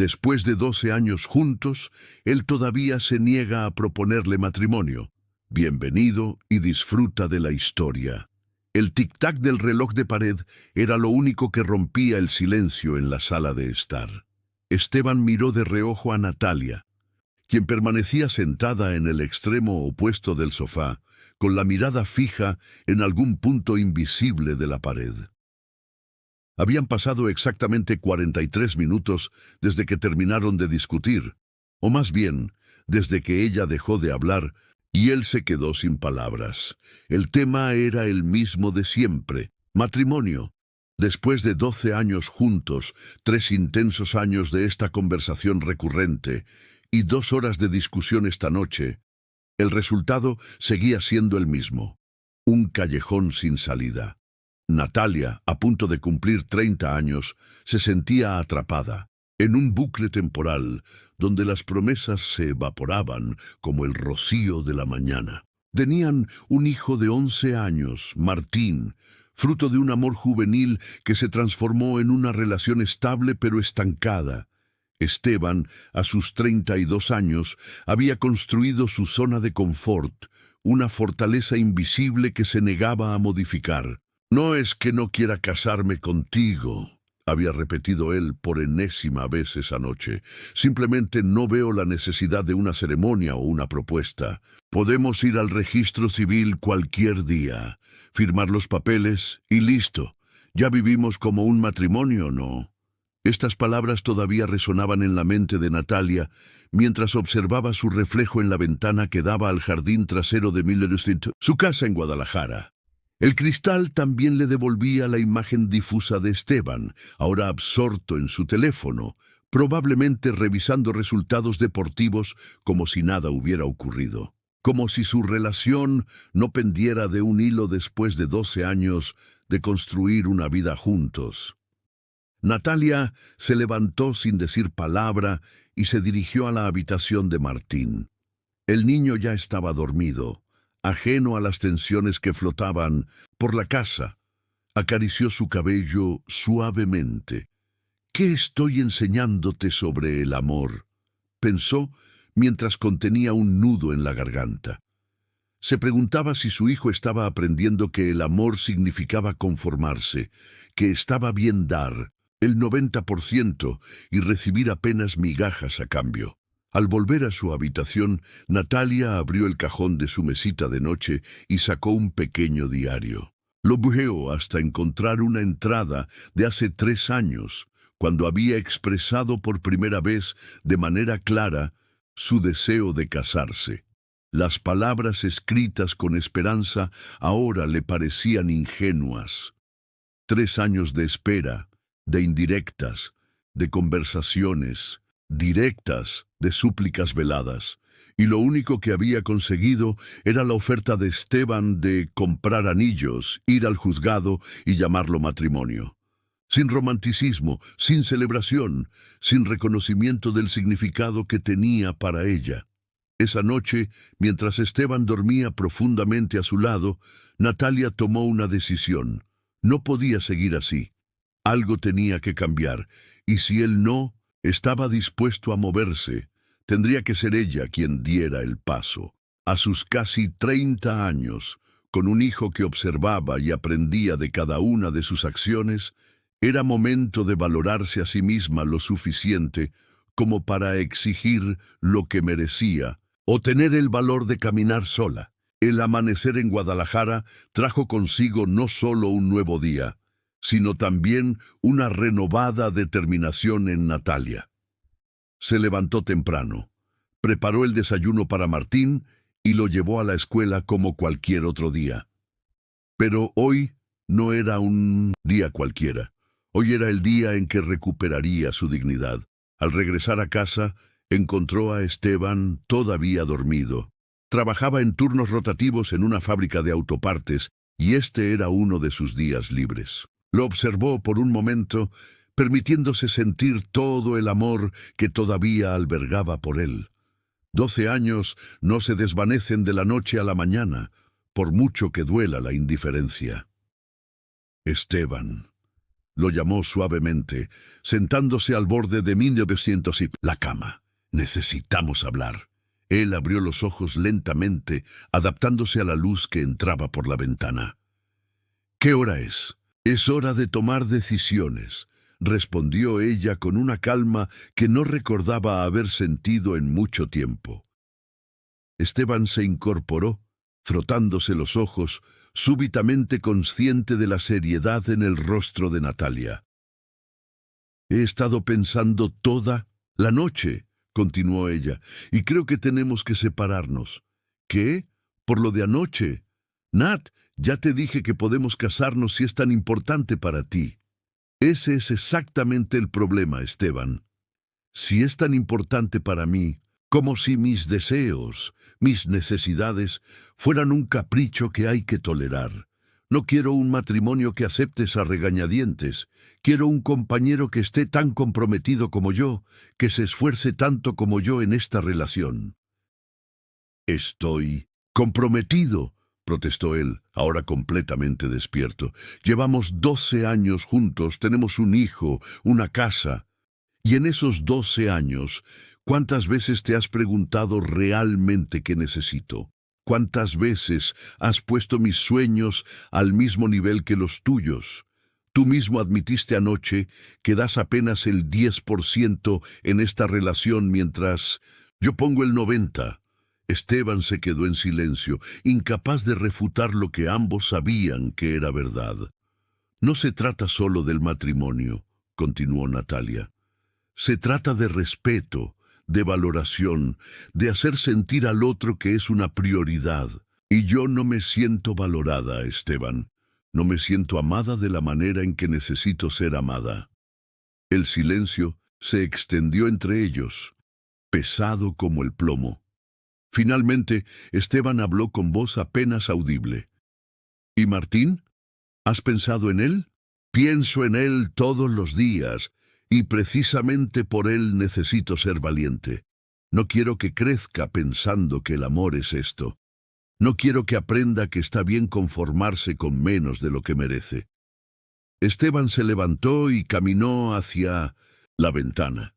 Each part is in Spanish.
Después de 12 años juntos, él todavía se niega a proponerle matrimonio. Bienvenido y disfruta de la historia. El tic-tac del reloj de pared era lo único que rompía el silencio en la sala de estar. Esteban miró de reojo a Natalia, quien permanecía sentada en el extremo opuesto del sofá, con la mirada fija en algún punto invisible de la pared. Habían pasado exactamente 43 minutos desde que terminaron de discutir, o más bien, desde que ella dejó de hablar y él se quedó sin palabras. El tema era el mismo de siempre: matrimonio. Después de 12 años juntos, 3 intensos años de esta conversación recurrente y 2 horas de discusión esta noche, el resultado seguía siendo el mismo: un callejón sin salida. Natalia, a punto de cumplir 30 años, se sentía atrapada en un bucle temporal donde las promesas se evaporaban como el rocío de la mañana. Tenían un hijo de 11 años, Martín, fruto de un amor juvenil que se transformó en una relación estable pero estancada. Esteban, a sus 32 años, había construido su zona de confort, una fortaleza invisible que se negaba a modificar. «No es que no quiera casarme contigo», había repetido él por enésima vez esa noche. «Simplemente no veo la necesidad de una ceremonia o una propuesta. Podemos ir al registro civil cualquier día, firmar los papeles y listo. Ya vivimos como un matrimonio, ¿no?». Estas palabras todavía resonaban en la mente de Natalia mientras observaba su reflejo en la ventana que daba al jardín trasero de Miller Street, su casa en Guadalajara. El cristal también le devolvía la imagen difusa de Esteban, ahora absorto en su teléfono, probablemente revisando resultados deportivos como si nada hubiera ocurrido. Como si su relación no pendiera de un hilo después de 12 años de construir una vida juntos. Natalia se levantó sin decir palabra y se dirigió a la habitación de Martín. El niño ya estaba dormido, ajeno a las tensiones que flotaban por la casa. Acarició su cabello suavemente. «¿Qué estoy enseñándote sobre el amor?», pensó mientras contenía un nudo en la garganta. Se preguntaba si su hijo estaba aprendiendo que el amor significaba conformarse, que estaba bien dar el 90% y recibir apenas migajas a cambio. Al volver a su habitación, Natalia abrió el cajón de su mesita de noche y sacó un pequeño diario. Lo bujeó hasta encontrar una entrada de hace 3 años, cuando había expresado por primera vez de manera clara su deseo de casarse. Las palabras escritas con esperanza ahora le parecían ingenuas. 3 años de espera, de indirectas, de conversaciones directas, de súplicas veladas, y lo único que había conseguido era la oferta de Esteban de comprar anillos, ir al juzgado y llamarlo matrimonio. Sin romanticismo, sin celebración, sin reconocimiento del significado que tenía para ella. Esa noche, mientras Esteban dormía profundamente a su lado, Natalia tomó una decisión. No podía seguir así. Algo tenía que cambiar, y si él no estaba dispuesto a moverse, tendría que ser ella quien diera el paso. A sus casi 30 años, con un hijo que observaba y aprendía de cada una de sus acciones, era momento de valorarse a sí misma lo suficiente como para exigir lo que merecía o tener el valor de caminar sola. El amanecer en Guadalajara trajo consigo no solo un nuevo día, sino también una renovada determinación en Natalia. Se levantó temprano, preparó el desayuno para Martín y lo llevó a la escuela como cualquier otro día. Pero hoy no era un día cualquiera. Hoy era el día en que recuperaría su dignidad. Al regresar a casa, encontró a Esteban todavía dormido. Trabajaba en turnos rotativos en una fábrica de autopartes y este era uno de sus días libres. Lo observó por un momento, permitiéndose sentir todo el amor que todavía albergaba por él. 12 años no se desvanecen de la noche a la mañana, por mucho que duela la indiferencia. Esteban. lo llamó suavemente, sentándose al borde de 1900 y la cama. Necesitamos hablar. Él abrió los ojos lentamente, adaptándose a la luz que entraba por la ventana. ¿Qué hora es? Es hora de tomar decisiones, respondió ella con una calma que no recordaba haber sentido en mucho tiempo. Esteban se incorporó, frotándose los ojos, súbitamente consciente de la seriedad en el rostro de Natalia. He estado pensando toda la noche, continuó ella, y creo que tenemos que separarnos. ¿Qué? ¿Por lo de anoche? Nat, ya te dije que podemos casarnos si es tan importante para ti. Ese es exactamente el problema, Esteban. Si es tan importante para mí, como si mis deseos, mis necesidades, fueran un capricho que hay que tolerar. No quiero un matrimonio que aceptes a regañadientes. Quiero un compañero que esté tan comprometido como yo, que se esfuerce tanto como yo en esta relación. Estoy comprometido, protestó él, ahora completamente despierto. Llevamos 12 años juntos, tenemos un hijo, una casa. Y en esos 12 años, ¿cuántas veces te has preguntado realmente qué necesito? ¿Cuántas veces has puesto mis sueños al mismo nivel que los tuyos? Tú mismo admitiste anoche que das apenas el 10% en esta relación mientras yo pongo el 90%. Esteban se quedó en silencio, incapaz de refutar lo que ambos sabían que era verdad. No se trata solo del matrimonio, continuó Natalia. Se trata de respeto, de valoración, de hacer sentir al otro que es una prioridad. Y yo no me siento valorada, Esteban. No me siento amada de la manera en que necesito ser amada. El silencio se extendió entre ellos, pesado como el plomo. Finalmente, Esteban habló con voz apenas audible. ¿Y Martín? ¿Has pensado en él? Pienso en él todos los días, y precisamente por él necesito ser valiente. No quiero que crezca pensando que el amor es esto. No quiero que aprenda que está bien conformarse con menos de lo que merece. Esteban se levantó y caminó hacia la ventana,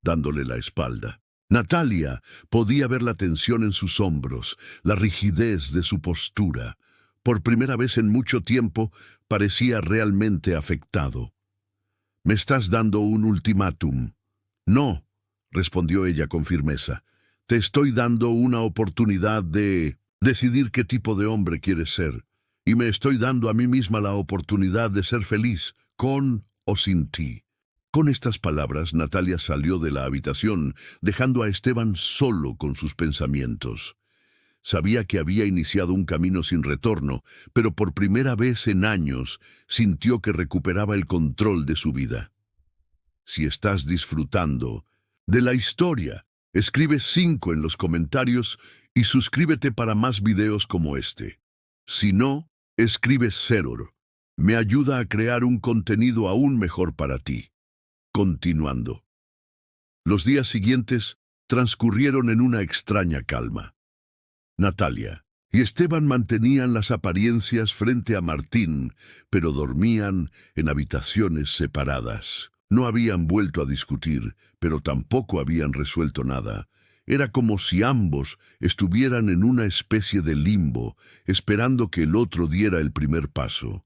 dándole la espalda. Natalia podía ver la tensión en sus hombros, la rigidez de su postura. Por primera vez en mucho tiempo parecía realmente afectado. «¿Me estás dando un ultimátum?» «No», respondió ella con firmeza. «Te estoy dando una oportunidad de decidir qué tipo de hombre quieres ser. Y me estoy dando a mí misma la oportunidad de ser feliz, con o sin ti». Con estas palabras, Natalia salió de la habitación, dejando a Esteban solo con sus pensamientos. Sabía que había iniciado un camino sin retorno, pero por primera vez en años sintió que recuperaba el control de su vida. Si estás disfrutando de la historia, escribe 5 en los comentarios y suscríbete para más videos como este. Si no, escribe 0. Me ayuda a crear un contenido aún mejor para ti. Continuando. Los días siguientes transcurrieron en una extraña calma. Natalia y Esteban mantenían las apariencias frente a Martín, pero dormían en habitaciones separadas. No habían vuelto a discutir, pero tampoco habían resuelto nada. Era como si ambos estuvieran en una especie de limbo, esperando que el otro diera el primer paso.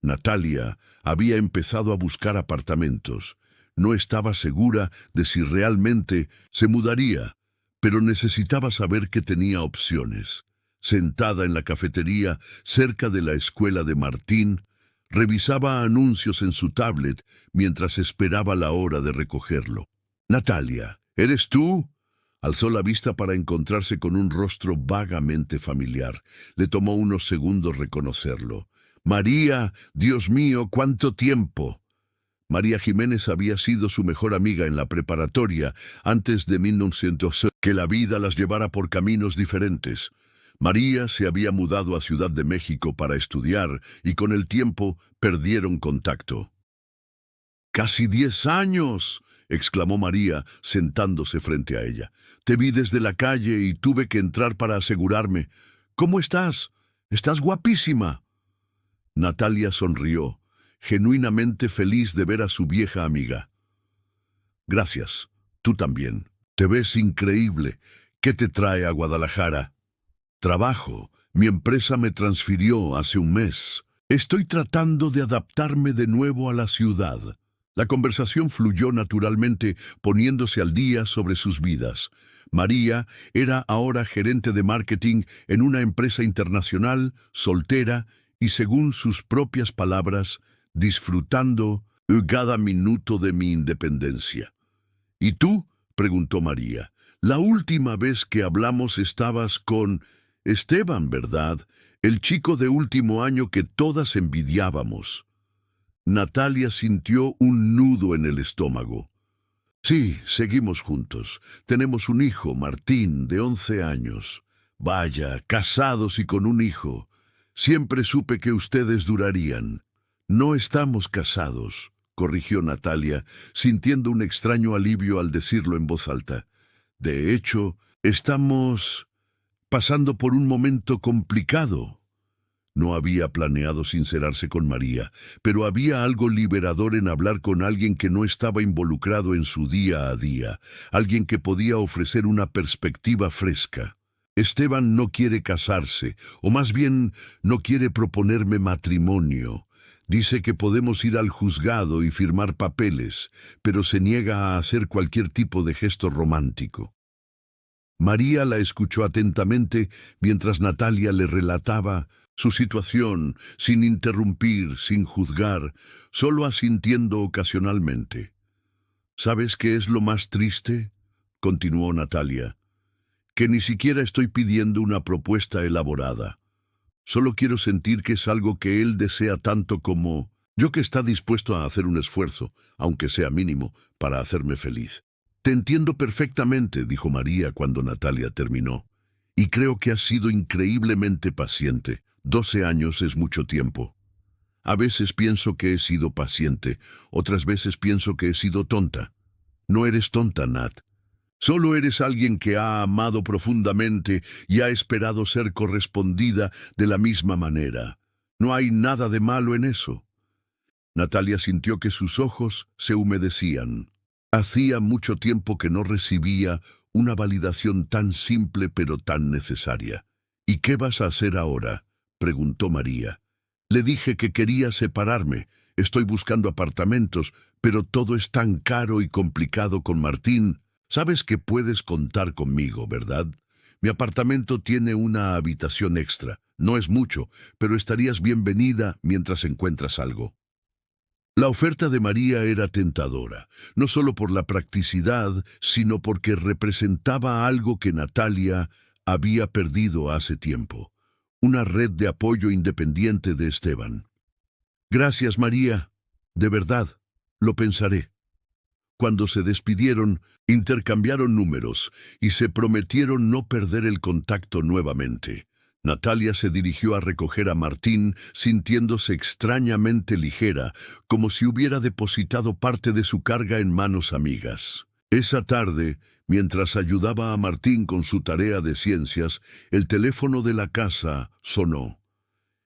Natalia había empezado a buscar apartamentos. No estaba segura de si realmente se mudaría, pero necesitaba saber que tenía opciones. Sentada en la cafetería, cerca de la escuela de Martín, revisaba anuncios en su tablet mientras esperaba la hora de recogerlo. «Natalia, ¿eres tú?» Alzó la vista para encontrarse con un rostro vagamente familiar. Le tomó unos segundos reconocerlo. «María, Dios mío, ¿cuánto tiempo?» María Jiménez había sido su mejor amiga en la preparatoria antes de 1900, que la vida las llevara por caminos diferentes. María se había mudado a Ciudad de México para estudiar y con el tiempo perdieron contacto. «¡Casi 10 años!», exclamó María, sentándose frente a ella. «Te vi desde la calle y tuve que entrar para asegurarme. ¿Cómo estás? Estás guapísima». Natalia sonrió, genuinamente feliz de ver a su vieja amiga. Gracias, tú también. Te ves increíble. ¿Qué te trae a Guadalajara? Trabajo. Mi empresa me transfirió hace un mes. Estoy tratando de adaptarme de nuevo a la ciudad. La conversación fluyó naturalmente, poniéndose al día sobre sus vidas. María era ahora gerente de marketing en una empresa internacional, soltera y, según sus propias palabras, disfrutando cada minuto de mi independencia. ¿Y tú?, preguntó María. La última vez que hablamos estabas con Esteban, ¿verdad? El chico de último año que todas envidiábamos. Natalia sintió un nudo en el estómago. Sí, seguimos juntos. Tenemos un hijo, Martín, de 11 años. Vaya, casados y con un hijo. Siempre supe que ustedes durarían. No estamos casados, corrigió Natalia, sintiendo un extraño alivio al decirlo en voz alta. De hecho, estamos pasando por un momento complicado. No había planeado sincerarse con María, pero había algo liberador en hablar con alguien que no estaba involucrado en su día a día, alguien que podía ofrecer una perspectiva fresca. Esteban no quiere casarse, o más bien no quiere proponerme matrimonio. Dice que podemos ir al juzgado y firmar papeles, pero se niega a hacer cualquier tipo de gesto romántico. María la escuchó atentamente mientras Natalia le relataba su situación, sin interrumpir, sin juzgar, solo asintiendo ocasionalmente. ¿Sabes qué es lo más triste?, continuó Natalia. Que ni siquiera estoy pidiendo una propuesta elaborada. Solo quiero sentir que es algo que él desea tanto como yo, que está dispuesto a hacer un esfuerzo, aunque sea mínimo, para hacerme feliz. Te entiendo perfectamente, dijo María cuando Natalia terminó. Y creo que has sido increíblemente paciente. 12 años es mucho tiempo. A veces pienso que he sido paciente, otras veces pienso que he sido tonta. No eres tonta, Nat. Solo eres alguien que ha amado profundamente y ha esperado ser correspondida de la misma manera. No hay nada de malo en eso. Natalia sintió que sus ojos se humedecían. Hacía mucho tiempo que no recibía una validación tan simple pero tan necesaria. ¿Y qué vas a hacer ahora?, preguntó María. Le dije que quería separarme. Estoy buscando apartamentos, pero todo es tan caro y complicado con Martín. Sabes que puedes contar conmigo, ¿verdad? Mi apartamento tiene una habitación extra. No es mucho, pero estarías bienvenida mientras encuentras algo. La oferta de María era tentadora, no solo por la practicidad, sino porque representaba algo que Natalia había perdido hace tiempo, una red de apoyo independiente de Esteban. Gracias, María. De verdad, lo pensaré. Cuando se despidieron, intercambiaron números y se prometieron no perder el contacto nuevamente. Natalia se dirigió a recoger a Martín, sintiéndose extrañamente ligera, como si hubiera depositado parte de su carga en manos amigas. Esa tarde, mientras ayudaba a Martín con su tarea de ciencias, el teléfono de la casa sonó.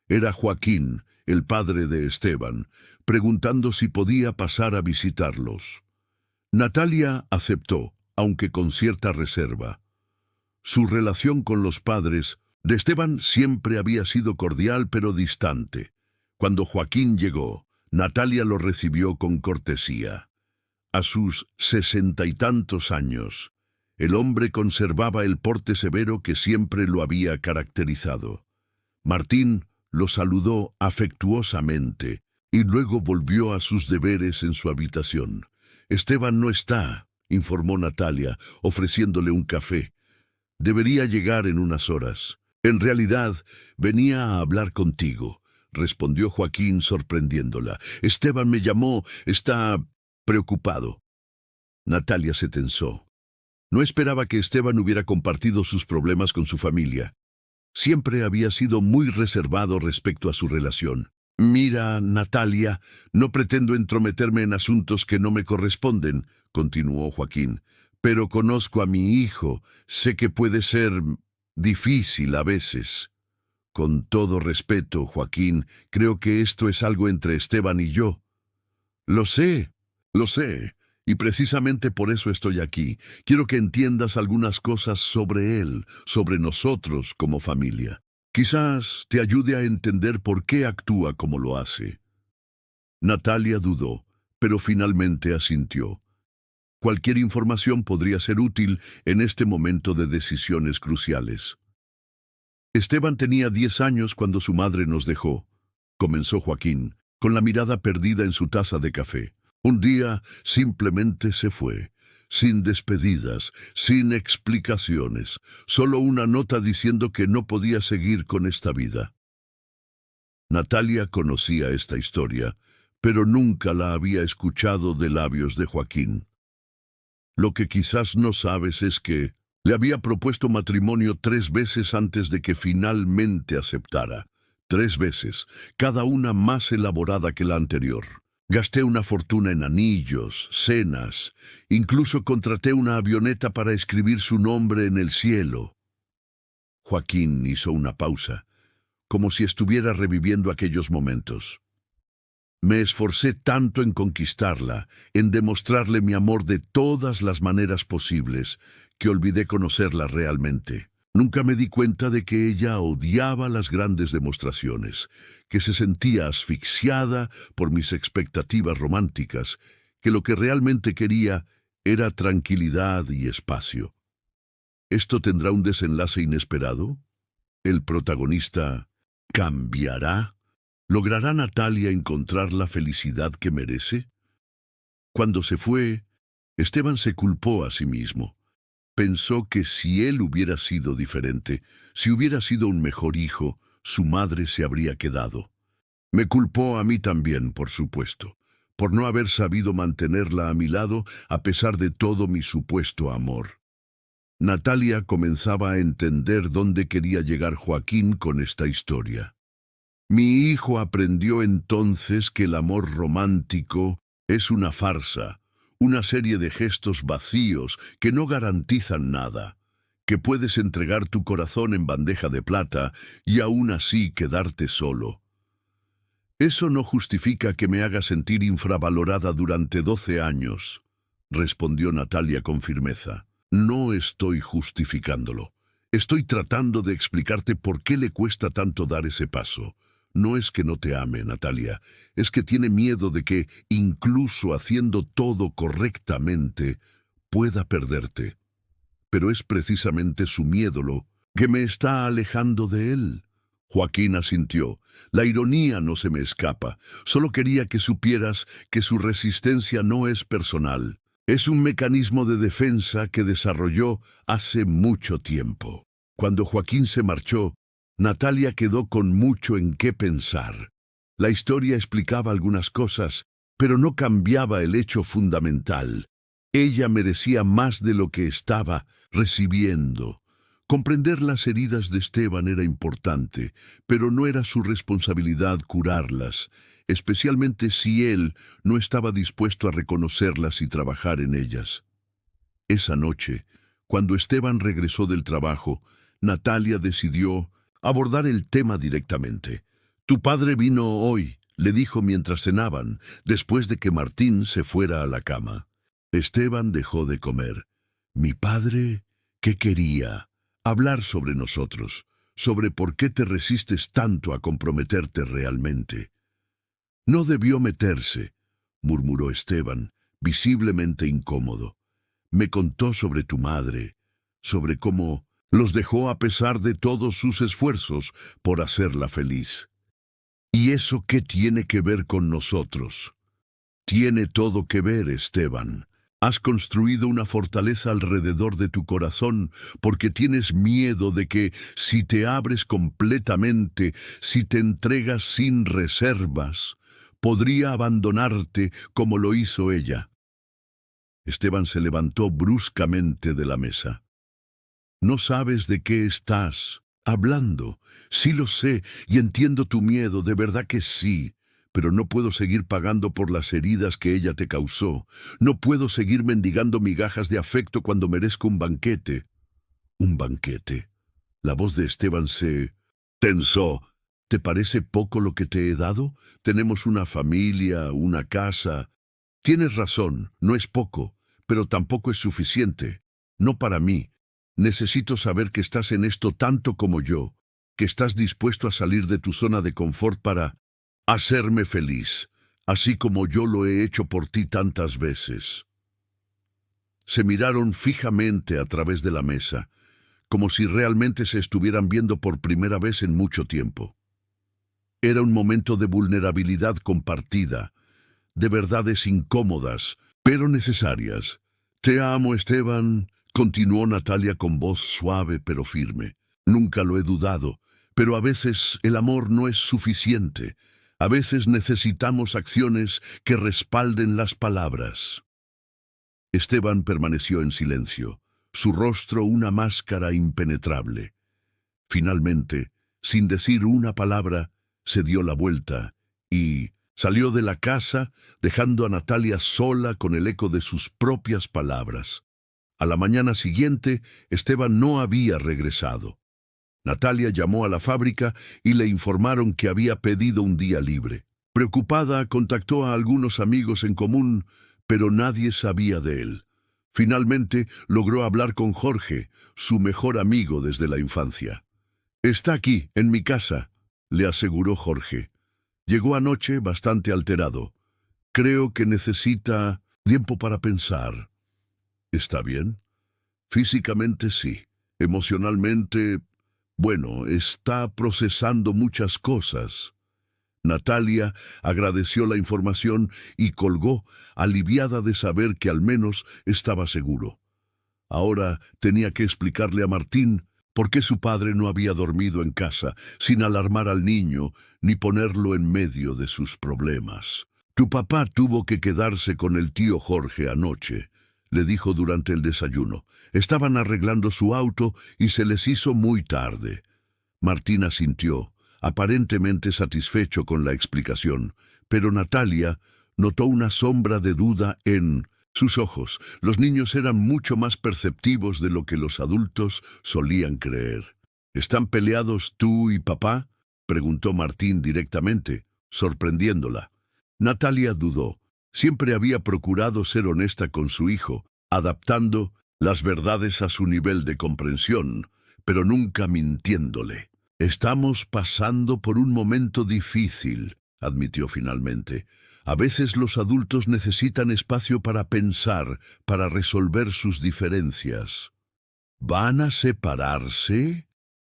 Era Joaquín, el padre de Esteban, preguntando si podía pasar a visitarlos. Natalia aceptó, aunque con cierta reserva. Su relación con los padres de Esteban siempre había sido cordial pero distante. Cuando Joaquín llegó, Natalia lo recibió con cortesía. A sus 60 y tantos años, el hombre conservaba el porte severo que siempre lo había caracterizado. Martín lo saludó afectuosamente y luego volvió a sus deberes en su habitación. Esteban no está, informó Natalia, ofreciéndole un café. Debería llegar en unas horas. En realidad, venía a hablar contigo, respondió Joaquín sorprendiéndola. Esteban me llamó, está preocupado. Natalia se tensó. No esperaba que Esteban hubiera compartido sus problemas con su familia. Siempre había sido muy reservado respecto a su relación. Mira, Natalia, no pretendo entrometerme en asuntos que no me corresponden, continuó Joaquín, pero conozco a mi hijo, sé que puede ser difícil a veces. Con todo respeto, Joaquín, creo que esto es algo entre Esteban y yo. Lo sé, y precisamente por eso estoy aquí. Quiero que entiendas algunas cosas sobre él, sobre nosotros como familia. Quizás te ayude a entender por qué actúa como lo hace. Natalia dudó, pero finalmente asintió. Cualquier información podría ser útil en este momento de decisiones cruciales. Esteban tenía 10 años cuando su madre nos dejó, comenzó Joaquín, con la mirada perdida en su taza de café. Un día simplemente se fue, sin despedidas, sin explicaciones, solo una nota diciendo que no podía seguir con esta vida. Natalia conocía esta historia, pero nunca la había escuchado de labios de Joaquín. Lo que quizás no sabes es que le había propuesto matrimonio 3 veces antes de que finalmente aceptara. 3 veces, cada una más elaborada que la anterior. Gasté una fortuna en anillos, cenas, incluso contraté una avioneta para escribir su nombre en el cielo. Joaquín hizo una pausa, como si estuviera reviviendo aquellos momentos. Me esforcé tanto en conquistarla, en demostrarle mi amor de todas las maneras posibles, que olvidé conocerla realmente. Nunca me di cuenta de que ella odiaba las grandes demostraciones, que se sentía asfixiada por mis expectativas románticas, que lo que realmente quería era tranquilidad y espacio. ¿Esto tendrá un desenlace inesperado? ¿El protagonista cambiará? ¿Logrará Natalia encontrar la felicidad que merece? Cuando se fue, Esteban se culpó a sí mismo. Pensó que si él hubiera sido diferente, si hubiera sido un mejor hijo, su madre se habría quedado. Me culpó a mí también, por supuesto, por no haber sabido mantenerla a mi lado a pesar de todo mi supuesto amor. Natalia comenzaba a entender dónde quería llegar Joaquín con esta historia. Mi hijo aprendió entonces que el amor romántico es una farsa, una serie de gestos vacíos que no garantizan nada, que puedes entregar tu corazón en bandeja de plata y aún así quedarte solo. Eso no justifica que me haga sentir infravalorada durante 12 años, respondió Natalia con firmeza. No estoy justificándolo. Estoy tratando de explicarte por qué le cuesta tanto dar ese paso. No es que no te ame, Natalia, es que tiene miedo de que, incluso haciendo todo correctamente, pueda perderte. Pero es precisamente su miedo lo que me está alejando de él. Joaquín asintió. La ironía no se me escapa. Solo quería que supieras que su resistencia no es personal. Es un mecanismo de defensa que desarrolló hace mucho tiempo. Cuando Joaquín se marchó, Natalia quedó con mucho en qué pensar. La historia explicaba algunas cosas, pero no cambiaba el hecho fundamental. Ella merecía más de lo que estaba recibiendo. Comprender las heridas de Esteban era importante, pero no era su responsabilidad curarlas, especialmente si él no estaba dispuesto a reconocerlas y trabajar en ellas. Esa noche, cuando Esteban regresó del trabajo, Natalia decidió abordar el tema directamente. «Tu padre vino hoy», le dijo mientras cenaban, después de que Martín se fuera a la cama. Esteban dejó de comer. «¿Mi padre? ¿Qué quería?» «Hablar sobre nosotros, sobre por qué te resistes tanto a comprometerte realmente». «No debió meterse», murmuró Esteban, visiblemente incómodo. «Me contó sobre tu madre, sobre cómo los dejó a pesar de todos sus esfuerzos por hacerla feliz. ¿Y eso qué tiene que ver con nosotros?» «Tiene todo que ver, Esteban. Has construido una fortaleza alrededor de tu corazón porque tienes miedo de que, si te abres completamente, si te entregas sin reservas, podría abandonarte como lo hizo ella». Esteban se levantó bruscamente de la mesa. «No sabes de qué estás hablando. Sí lo sé y entiendo tu miedo, de verdad que sí. Pero no puedo seguir pagando por las heridas que ella te causó. No puedo seguir mendigando migajas de afecto cuando merezco un banquete». «¿Un banquete?» La voz de Esteban se Tensó. ¿Te parece poco lo que te he dado? Tenemos una familia, una casa. Tienes razón, no es poco, pero tampoco es suficiente. No para mí. Necesito saber que estás en esto tanto como yo, que estás dispuesto a salir de tu zona de confort para hacerme feliz, así como yo lo he hecho por ti tantas veces. Se miraron fijamente a través de la mesa, como si realmente se estuvieran viendo por primera vez en mucho tiempo. Era un momento de vulnerabilidad compartida, de verdades incómodas, pero necesarias. Te amo, Esteban, continuó Natalia con voz suave pero firme. Nunca lo he dudado, pero a veces el amor no es suficiente. A veces necesitamos acciones que respalden las palabras. Esteban permaneció en silencio, su rostro una máscara impenetrable. Finalmente, sin decir una palabra, se dio la vuelta y salió de la casa, dejando a Natalia sola con el eco de sus propias palabras. A la mañana siguiente, Esteban no había regresado. Natalia llamó a la fábrica y le informaron que había pedido un día libre. Preocupada, contactó a algunos amigos en común, pero nadie sabía de él. Finalmente, logró hablar con Jorge, su mejor amigo desde la infancia. «Está aquí, en mi casa», le aseguró Jorge. Llegó anoche bastante alterado. «Creo que necesita tiempo para pensar». «¿Está bien?» «Físicamente sí. Emocionalmente, bueno, está procesando muchas cosas». Natalia agradeció la información y colgó, aliviada de saber que al menos estaba seguro. Ahora tenía que explicarle a Martín por qué su padre no había dormido en casa, sin alarmar al niño ni ponerlo en medio de sus problemas. «Tu papá tuvo que quedarse con el tío Jorge anoche», le dijo durante el desayuno. «Estaban arreglando su auto y se les hizo muy tarde». Martín asintió, aparentemente satisfecho con la explicación, pero Natalia notó una sombra de duda en sus ojos. Los niños eran mucho más perceptivos de lo que los adultos solían creer. «¿Están peleados tú y papá?», preguntó Martín directamente, sorprendiéndola. Natalia dudó. Siempre había procurado ser honesta con su hijo, adaptando las verdades a su nivel de comprensión, pero nunca mintiéndole. «Estamos pasando por un momento difícil», admitió finalmente. «A veces los adultos necesitan espacio para pensar, para resolver sus diferencias». «¿Van a separarse?».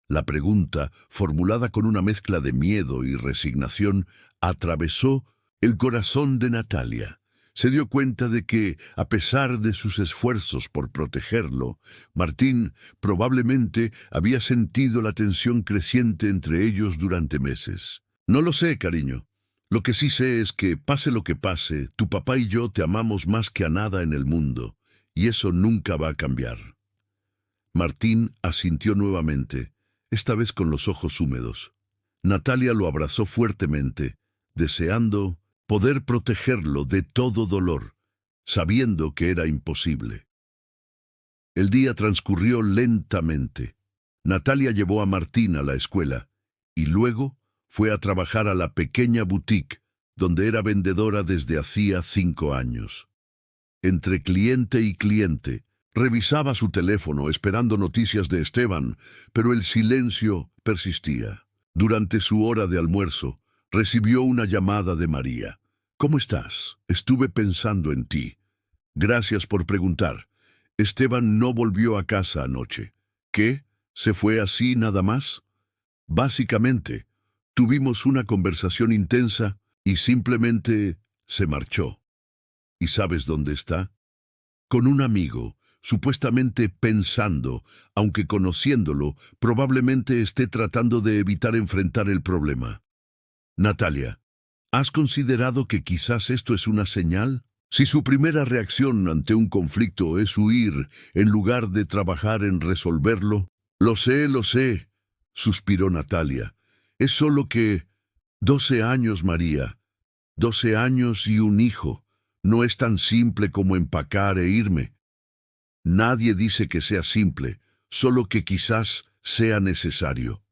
La pregunta, formulada con una mezcla de miedo y resignación, atravesó el corazón de Natalia. Se dio cuenta de que, a pesar de sus esfuerzos por protegerlo, Martín probablemente había sentido la tensión creciente entre ellos durante meses. «No lo sé, cariño. Lo que sí sé es que, pase lo que pase, tu papá y yo te amamos más que a nada en el mundo, y eso nunca va a cambiar». Martín asintió nuevamente, esta vez con los ojos húmedos. Natalia lo abrazó fuertemente, deseando poder protegerlo de todo dolor, sabiendo que era imposible. El día transcurrió lentamente. Natalia llevó a Martín a la escuela y luego fue a trabajar a la pequeña boutique donde era vendedora desde hacía 5 años. Entre cliente y cliente, revisaba su teléfono esperando noticias de Esteban, pero el silencio persistía. Durante su hora de almuerzo, recibió una llamada de María. «¿Cómo estás? Estuve pensando en ti. Gracias por preguntar. Esteban no volvió a casa anoche». «¿Qué? ¿Se fue así nada más?». «Básicamente, tuvimos una conversación intensa y simplemente se marchó». «¿Y sabes dónde está?». «Con un amigo, supuestamente pensando, aunque conociéndolo, probablemente esté tratando de evitar enfrentar el problema». «Natalia, ¿has considerado que quizás esto es una señal? Si su primera reacción ante un conflicto es huir en lugar de trabajar en resolverlo». Lo sé», suspiró Natalia. «Es solo que 12 años, María. 12 años y un hijo. No es tan simple como empacar e irme». «Nadie dice que sea simple, solo que quizás sea necesario».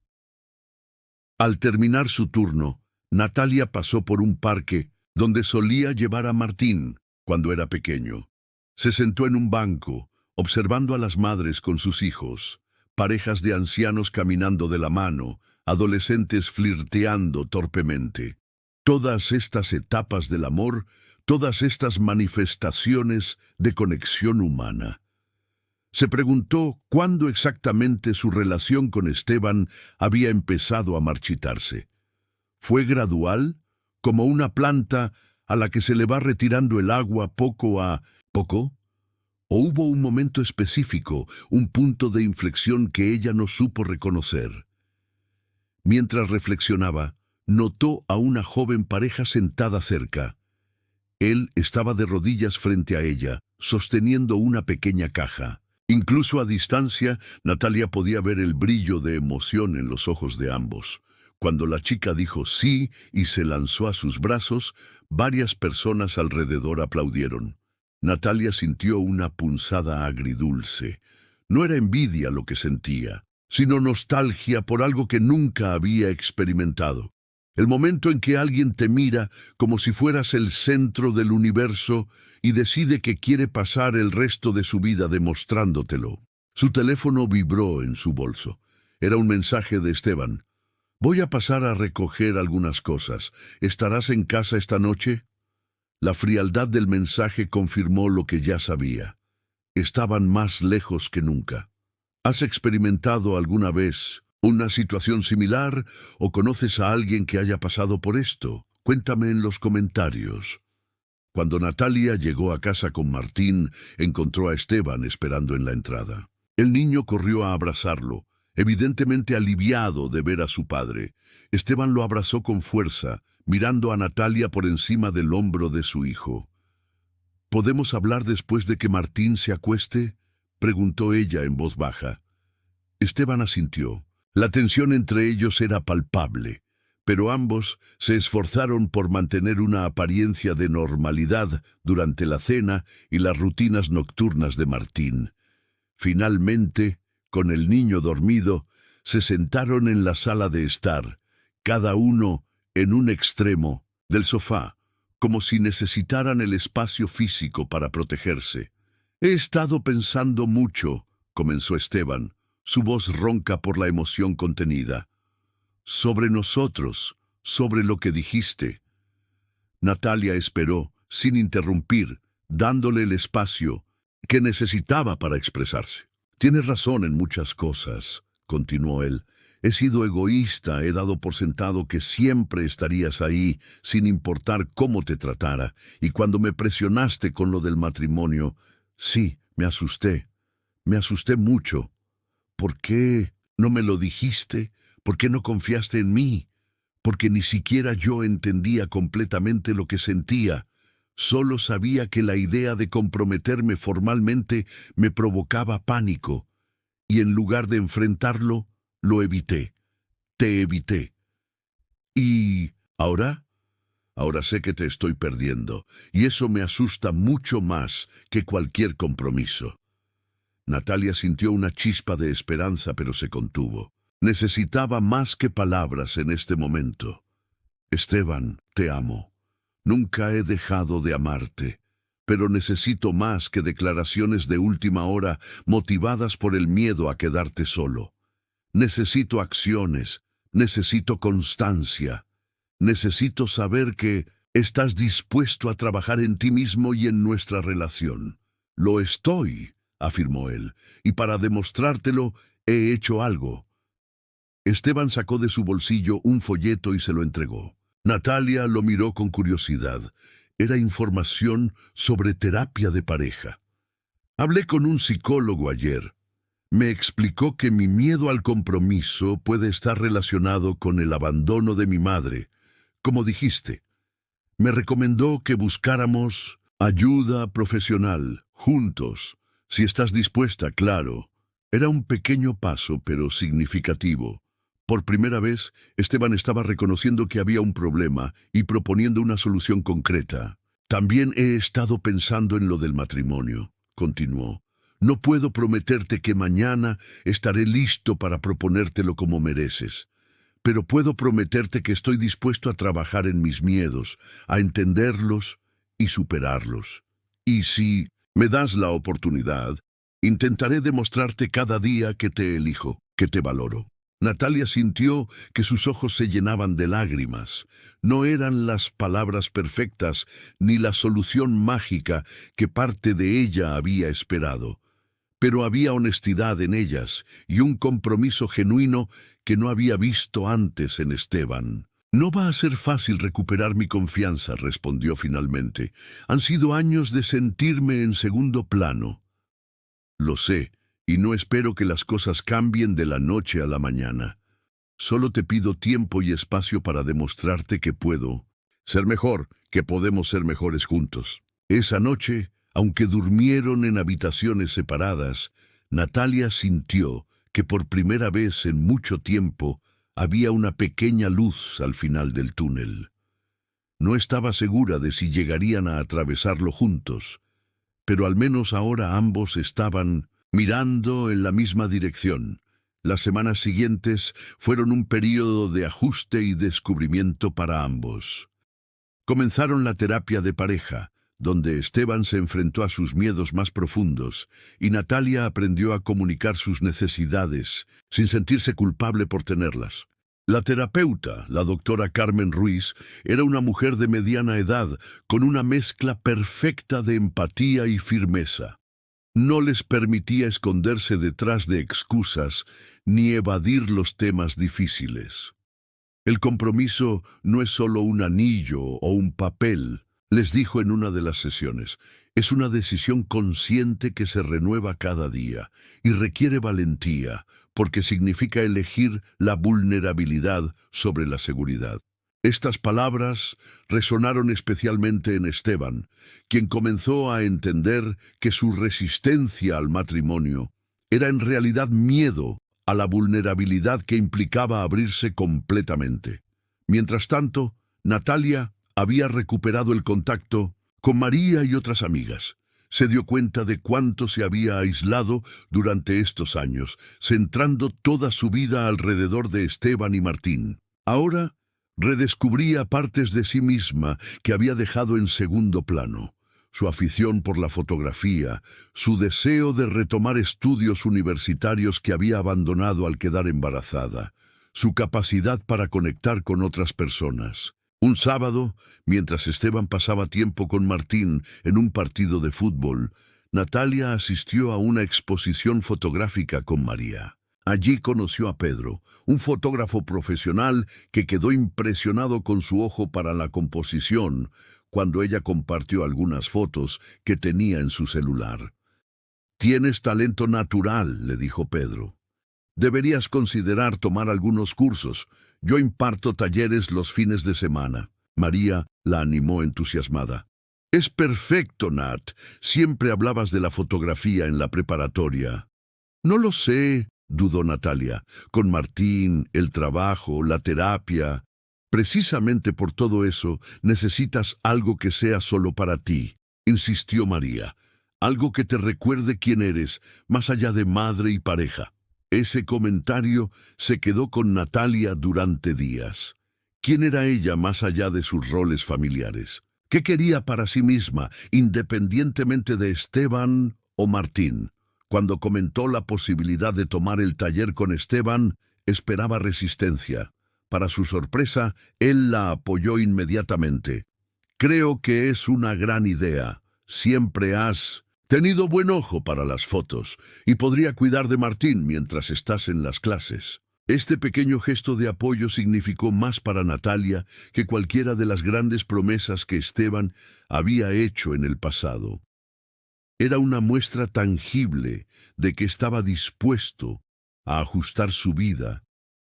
Al terminar su turno, Natalia pasó por un parque donde solía llevar a Martín cuando era pequeño. Se sentó en un banco, observando a las madres con sus hijos, parejas de ancianos caminando de la mano, adolescentes flirteando torpemente. Todas estas etapas del amor, todas estas manifestaciones de conexión humana. Se preguntó cuándo exactamente su relación con Esteban había empezado a marchitarse. ¿Fue gradual, como una planta a la que se le va retirando el agua poco a poco? ¿O hubo un momento específico, un punto de inflexión que ella no supo reconocer? Mientras reflexionaba, notó a una joven pareja sentada cerca. Él estaba de rodillas frente a ella, sosteniendo una pequeña caja. Incluso a distancia, Natalia podía ver el brillo de emoción en los ojos de ambos. Cuando la chica dijo sí y se lanzó a sus brazos, varias personas alrededor aplaudieron. Natalia sintió una punzada agridulce. No era envidia lo que sentía, sino nostalgia por algo que nunca había experimentado. El momento en que alguien te mira como si fueras el centro del universo y decide que quiere pasar el resto de su vida demostrándotelo. Su teléfono vibró en su bolso. Era un mensaje de Esteban. «Voy a pasar a recoger algunas cosas. ¿Estarás en casa esta noche?» La frialdad del mensaje confirmó lo que ya sabía. Estaban más lejos que nunca. ¿Has experimentado alguna vez una situación similar o conoces a alguien que haya pasado por esto? Cuéntame en los comentarios. Cuando Natalia llegó a casa con Martín, encontró a Esteban esperando en la entrada. El niño corrió a abrazarlo, evidentemente aliviado de ver a su padre. Esteban lo abrazó con fuerza, mirando a Natalia por encima del hombro de su hijo. ¿Podemos hablar después de que Martín se acueste?, preguntó ella en voz baja. Esteban asintió. La tensión entre ellos era palpable, pero ambos se esforzaron por mantener una apariencia de normalidad durante la cena y las rutinas nocturnas de Martín. Finalmente, con el niño dormido, se sentaron en la sala de estar, cada uno en un extremo del sofá, como si necesitaran el espacio físico para protegerse. «He estado pensando mucho», comenzó Esteban, su voz ronca por la emoción contenida. «Sobre nosotros, sobre lo que dijiste». Natalia esperó, sin interrumpir, dándole el espacio que necesitaba para expresarse. «Tienes razón en muchas cosas», continuó él. «He sido egoísta, he dado por sentado que siempre estarías ahí, sin importar cómo te tratara, y cuando me presionaste con lo del matrimonio, sí, me asusté mucho. ¿Por qué no me lo dijiste? ¿Por qué no confiaste en mí? Porque ni siquiera yo entendía completamente lo que sentía. Solo sabía que la idea de comprometerme formalmente me provocaba pánico, y en lugar de enfrentarlo, lo evité. Te evité. ¿Y ahora? Ahora sé que te estoy perdiendo, y eso me asusta mucho más que cualquier compromiso». Natalia sintió una chispa de esperanza, pero se contuvo. Necesitaba más que palabras en este momento. «Esteban, te amo. Nunca he dejado de amarte, pero necesito más que declaraciones de última hora motivadas por el miedo a quedarte solo. Necesito acciones, necesito constancia. Necesito saber que estás dispuesto a trabajar en ti mismo y en nuestra relación». «Lo estoy», afirmó él, «y para demostrártelo he hecho algo». Esteban sacó de su bolsillo un folleto y se lo entregó. Natalia lo miró con curiosidad. Era información sobre terapia de pareja. «Hablé con un psicólogo ayer. Me explicó que mi miedo al compromiso puede estar relacionado con el abandono de mi madre, como dijiste. Me recomendó que buscáramos ayuda profesional, juntos, si estás dispuesta, claro». Era un pequeño paso, pero significativo. Por primera vez, Esteban estaba reconociendo que había un problema y proponiendo una solución concreta. «También he estado pensando en lo del matrimonio», continuó. «No puedo prometerte que mañana estaré listo para proponértelo como mereces, pero puedo prometerte que estoy dispuesto a trabajar en mis miedos, a entenderlos y superarlos. Y si me das la oportunidad, intentaré demostrarte cada día que te elijo, que te valoro. Natalia sintió que sus ojos se llenaban de lágrimas. No eran las palabras perfectas ni la solución mágica que parte de ella había esperado, pero había honestidad en ellas y un compromiso genuino que no había visto antes en Esteban. «No va a ser fácil recuperar mi confianza», respondió finalmente. «Han sido años de sentirme en segundo plano». «Lo sé, y no espero que las cosas cambien de la noche a la mañana. Solo te pido tiempo y espacio para demostrarte que puedo ser mejor, que podemos ser mejores juntos». Esa noche, aunque durmieron en habitaciones separadas, Natalia sintió que por primera vez en mucho tiempo había una pequeña luz al final del túnel. No estaba segura de si llegarían a atravesarlo juntos, pero al menos ahora ambos estaban mirando en la misma dirección. Las semanas siguientes fueron un período de ajuste y descubrimiento para ambos. Comenzaron la terapia de pareja, donde Esteban se enfrentó a sus miedos más profundos y Natalia aprendió a comunicar sus necesidades sin sentirse culpable por tenerlas. La terapeuta, la doctora Carmen Ruiz, era una mujer de mediana edad con una mezcla perfecta de empatía y firmeza. No les permitía esconderse detrás de excusas ni evadir los temas difíciles. El compromiso no es solo un anillo o un papel, les dijo en una de las sesiones. Es una decisión consciente que se renueva cada día y requiere valentía, porque significa elegir la vulnerabilidad sobre la seguridad. Estas palabras resonaron especialmente en Esteban, quien comenzó a entender que su resistencia al matrimonio era en realidad miedo a la vulnerabilidad que implicaba abrirse completamente. Mientras tanto, Natalia había recuperado el contacto con María y otras amigas. Se dio cuenta de cuánto se había aislado durante estos años, centrando toda su vida alrededor de Esteban y Martín. Ahora redescubría partes de sí misma que había dejado en segundo plano. Su afición por la fotografía, su deseo de retomar estudios universitarios que había abandonado al quedar embarazada, su capacidad para conectar con otras personas. Un sábado, mientras Esteban pasaba tiempo con Martín en un partido de fútbol, Natalia asistió a una exposición fotográfica con María. Allí conoció a Pedro, un fotógrafo profesional que quedó impresionado con su ojo para la composición cuando ella compartió algunas fotos que tenía en su celular. «Tienes talento natural», le dijo Pedro. «Deberías considerar tomar algunos cursos. Yo imparto talleres los fines de semana». María la animó entusiasmada. «Es perfecto, Nat. Siempre hablabas de la fotografía en la preparatoria». «No lo sé», dudó Natalia. «Con Martín, el trabajo, la terapia. Precisamente por todo eso necesitas algo que sea solo para ti», insistió María. «Algo que te recuerde quién eres, más allá de madre y pareja». Ese comentario se quedó con Natalia durante días. ¿Quién era ella más allá de sus roles familiares? ¿Qué quería para sí misma, independientemente de Esteban o Martín? Cuando comentó la posibilidad de tomar el taller con Esteban, esperaba resistencia. Para su sorpresa, él la apoyó inmediatamente. «Creo que es una gran idea. Siempre has tenido buen ojo para las fotos y podría cuidar de Martín mientras estás en las clases». Este pequeño gesto de apoyo significó más para Natalia que cualquiera de las grandes promesas que Esteban había hecho en el pasado. Era una muestra tangible de que estaba dispuesto a ajustar su vida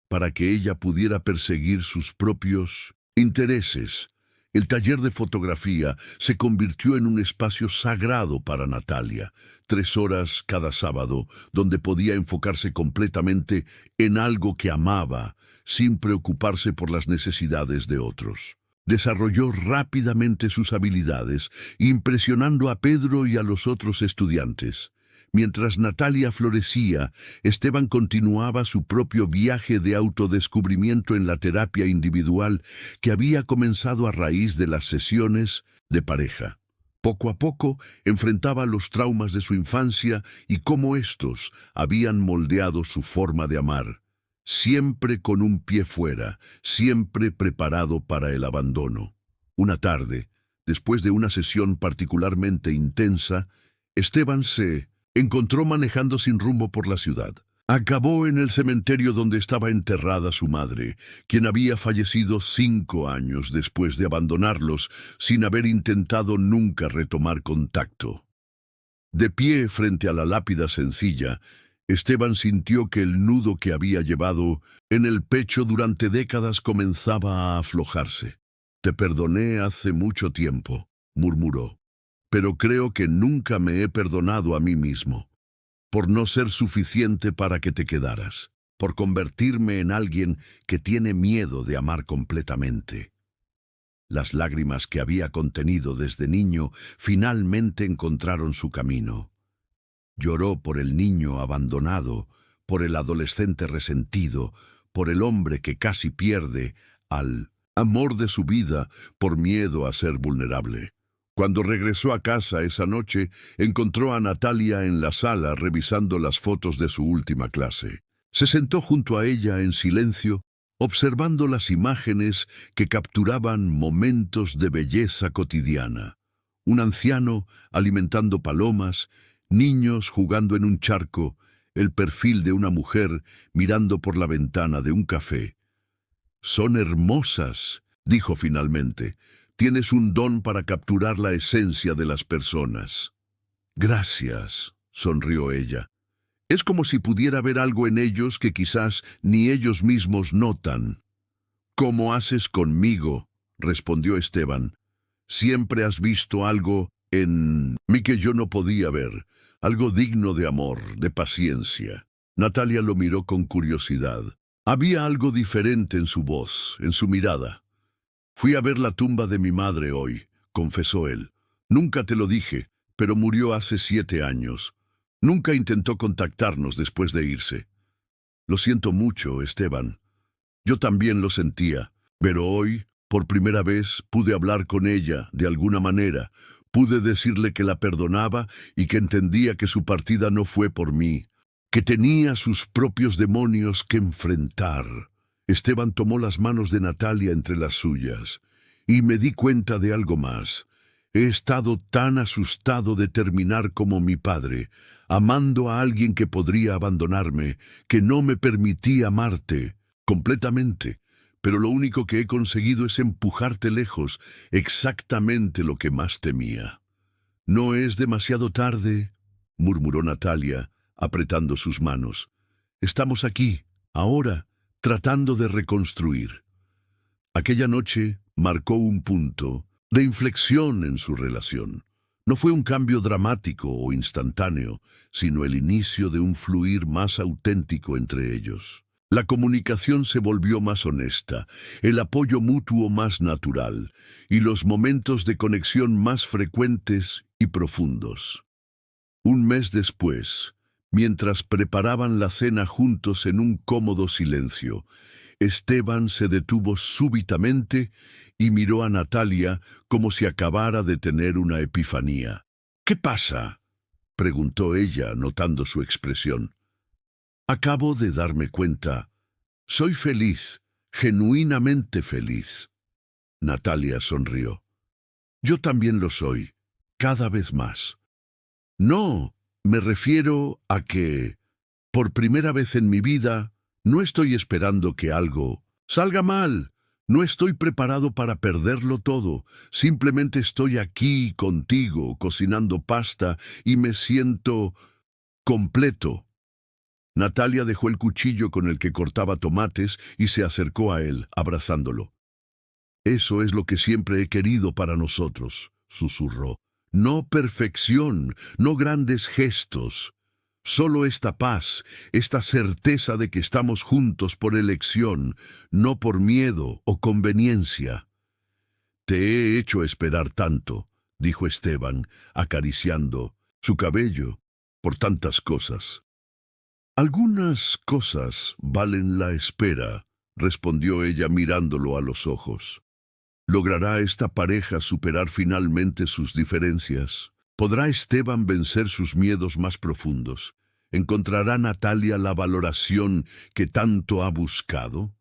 para que ella pudiera perseguir sus propios intereses. El taller de fotografía se convirtió en un espacio sagrado para Natalia, 3 horas cada sábado, donde podía enfocarse completamente en algo que amaba, sin preocuparse por las necesidades de otros. Desarrolló rápidamente sus habilidades, impresionando a Pedro y a los otros estudiantes. Mientras Natalia florecía, Esteban continuaba su propio viaje de autodescubrimiento en la terapia individual que había comenzado a raíz de las sesiones de pareja. Poco a poco enfrentaba los traumas de su infancia y cómo éstos habían moldeado su forma de amar, siempre con un pie fuera, siempre preparado para el abandono. Una tarde, después de una sesión particularmente intensa, Esteban se encontró manejando sin rumbo por la ciudad. Acabó en el cementerio donde estaba enterrada su madre, quien había fallecido 5 años después de abandonarlos, sin haber intentado nunca retomar contacto. De pie frente a la lápida sencilla, Esteban sintió que el nudo que había llevado en el pecho durante décadas comenzaba a aflojarse. «Te perdoné hace mucho tiempo», murmuró, «pero creo que nunca me he perdonado a mí mismo. Por no ser suficiente para que te quedaras, por convertirme en alguien que tiene miedo de amar completamente». Las lágrimas que había contenido desde niño finalmente encontraron su camino. Lloró por el niño abandonado, por el adolescente resentido, por el hombre que casi pierde al amor de su vida por miedo a ser vulnerable. Cuando regresó a casa esa noche, encontró a Natalia en la sala revisando las fotos de su última clase. Se sentó junto a ella en silencio, observando las imágenes que capturaban momentos de belleza cotidiana. Un anciano alimentando palomas, niños jugando en un charco, el perfil de una mujer mirando por la ventana de un café. «Son hermosas», dijo finalmente. «Tienes un don para capturar la esencia de las personas». «Gracias», sonrió ella. «Es como si pudiera ver algo en ellos que quizás ni ellos mismos notan». «¿Cómo haces conmigo?», respondió Esteban. «Siempre has visto algo en mí que yo no podía ver, algo digno de amor, de paciencia». Natalia lo miró con curiosidad. Había algo diferente en su voz, en su mirada. «Fui a ver la tumba de mi madre hoy», confesó él. «Nunca te lo dije, pero murió hace 7 años. Nunca intentó contactarnos después de irse». «Lo siento mucho, Esteban. Yo también lo sentía, pero hoy, por primera vez, pude hablar con ella de alguna manera. Pude decirle que la perdonaba y que entendía que su partida no fue por mí, que tenía sus propios demonios que enfrentar». Esteban tomó las manos de Natalia entre las suyas, y me di cuenta de algo más. He estado tan asustado de terminar como mi padre, amando a alguien que podría abandonarme, que no me permití amarte completamente, pero lo único que he conseguido es empujarte lejos, exactamente lo que más temía. «No es demasiado tarde», murmuró Natalia, apretando sus manos. «Estamos aquí, ahora, tratando de reconstruir». Aquella noche marcó un punto de inflexión en su relación. No fue un cambio dramático o instantáneo, sino el inicio de un fluir más auténtico entre ellos. La comunicación se volvió más honesta, el apoyo mutuo más natural, y los momentos de conexión más frecuentes y profundos. Un mes después, mientras preparaban la cena juntos en un cómodo silencio, Esteban se detuvo súbitamente y miró a Natalia como si acabara de tener una epifanía. «¿Qué pasa?», preguntó ella, notando su expresión. «Acabo de darme cuenta. Soy feliz, genuinamente feliz». Natalia sonrió. «Yo también lo soy, cada vez más. No, me refiero a que, por primera vez en mi vida, no estoy esperando que algo salga mal. No estoy preparado para perderlo todo. Simplemente estoy aquí contigo, cocinando pasta, y me siento completo». Natalia dejó el cuchillo con el que cortaba tomates y se acercó a él, abrazándolo. «Eso es lo que siempre he querido para nosotros», susurró. «No perfección, no grandes gestos. Solo esta paz, esta certeza de que estamos juntos por elección, no por miedo o conveniencia». «Te he hecho esperar tanto», dijo Esteban, acariciando su cabello. por tantas cosas. Algunas cosas valen la espera, respondió ella mirándolo a los ojos. ¿Logrará esta pareja superar finalmente sus diferencias? ¿Podrá Esteban vencer sus miedos más profundos? ¿Encontrará Natalia la valoración que tanto ha buscado?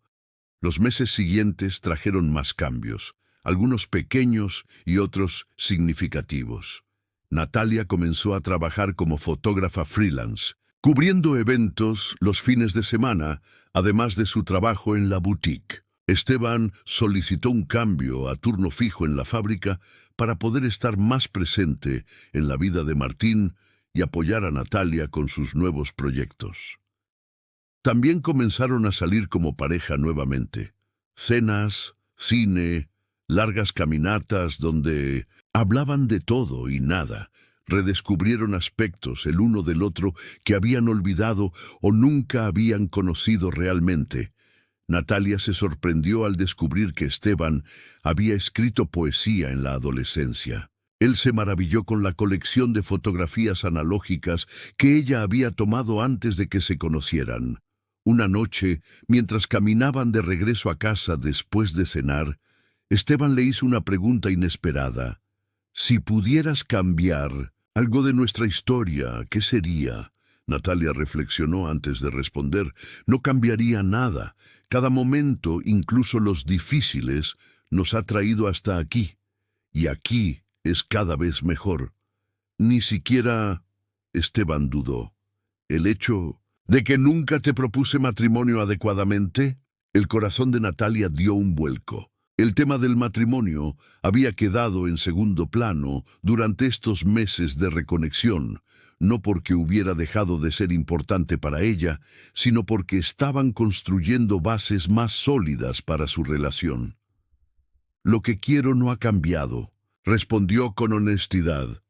Los meses siguientes trajeron más cambios, algunos pequeños y otros significativos. Natalia comenzó a trabajar como fotógrafa freelance, cubriendo eventos los fines de semana, además de su trabajo en la boutique. Esteban solicitó un cambio a turno fijo en la fábrica para poder estar más presente en la vida de Martín y apoyar a Natalia con sus nuevos proyectos. También comenzaron a salir como pareja nuevamente. Cenas, cine, largas caminatas donde hablaban de todo y nada. Redescubrieron aspectos el uno del otro que habían olvidado o nunca habían conocido realmente. Natalia se sorprendió al descubrir que Esteban había escrito poesía en la adolescencia. Él se maravilló con la colección de fotografías analógicas que ella había tomado antes de que se conocieran. Una noche, mientras caminaban de regreso a casa después de cenar, Esteban le hizo una pregunta inesperada. Si pudieras cambiar algo de nuestra historia, ¿qué sería? Natalia reflexionó antes de responder. No cambiaría nada. Cada momento, incluso los difíciles, nos ha traído hasta aquí. Y aquí es cada vez mejor. Ni siquiera Esteban dudó. El hecho de que nunca te propuse matrimonio adecuadamente, el corazón de Natalia dio un vuelco. El tema del matrimonio había quedado en segundo plano durante estos meses de reconexión, no porque hubiera dejado de ser importante para ella, sino porque estaban construyendo bases más sólidas para su relación. Lo que quiero no ha cambiado, respondió con honestidad.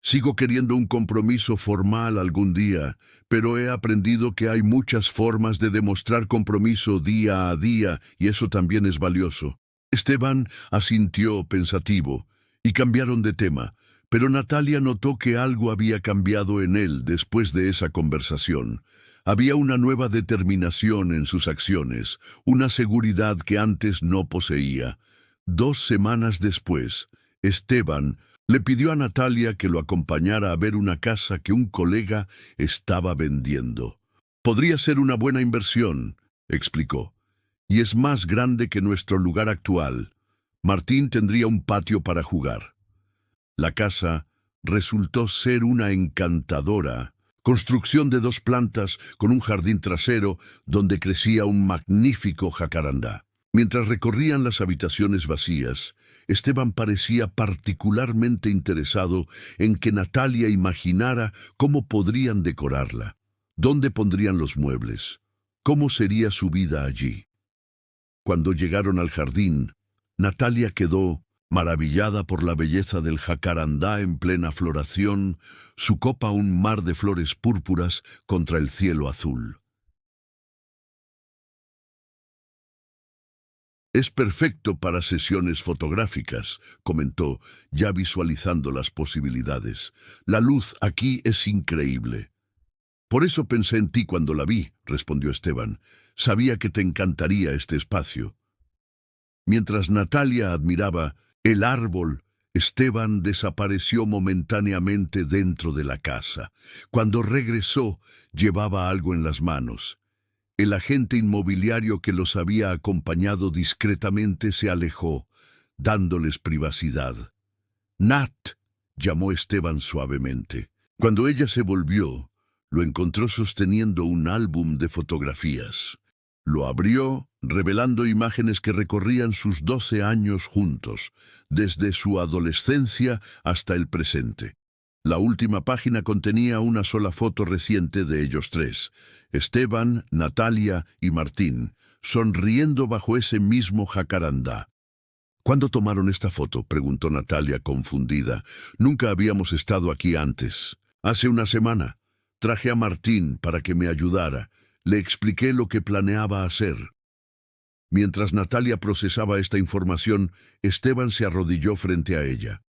Sigo queriendo un compromiso formal algún día, pero he aprendido que hay muchas formas de demostrar compromiso día a día y eso también es valioso. Esteban asintió pensativo y cambiaron de tema, pero Natalia notó que algo había cambiado en él después de esa conversación. Había una nueva determinación en sus acciones, una seguridad que antes no poseía. 2 semanas después, Esteban le pidió a Natalia que lo acompañara a ver una casa que un colega estaba vendiendo. Podría ser una buena inversión, explicó. Y es más grande que nuestro lugar actual. Martín tendría un patio para jugar. La casa resultó ser una encantadora construcción de 2 plantas con un jardín trasero donde crecía un magnífico jacarandá. Mientras recorrían las habitaciones vacías, Esteban parecía particularmente interesado en que Natalia imaginara cómo podrían decorarla, dónde pondrían los muebles, cómo sería su vida allí. Cuando llegaron al jardín, Natalia quedó maravillada por la belleza del jacarandá en plena floración, su copa un mar de flores púrpuras contra el cielo azul. Es perfecto para sesiones fotográficas, comentó, ya visualizando las posibilidades. La luz aquí es increíble. Por eso pensé en ti cuando la vi, respondió Esteban. Sabía que te encantaría este espacio. Mientras Natalia admiraba el árbol, Esteban desapareció momentáneamente dentro de la casa. Cuando regresó, llevaba algo en las manos. El agente inmobiliario que los había acompañado discretamente se alejó, dándoles privacidad. Nat, llamó Esteban suavemente. Cuando ella se volvió, lo encontró sosteniendo un álbum de fotografías. Lo abrió, revelando imágenes que recorrían sus 12 años juntos, desde su adolescencia hasta el presente. La última página contenía una sola foto reciente de ellos 3, Esteban, Natalia y Martín, sonriendo bajo ese mismo jacarandá. ¿Cuándo tomaron esta foto?, preguntó Natalia confundida. Nunca habíamos estado aquí antes. Hace una semana. Traje a Martín para que me ayudara. Le expliqué lo que planeaba hacer. Mientras Natalia procesaba esta información, Esteban se arrodilló frente a ella.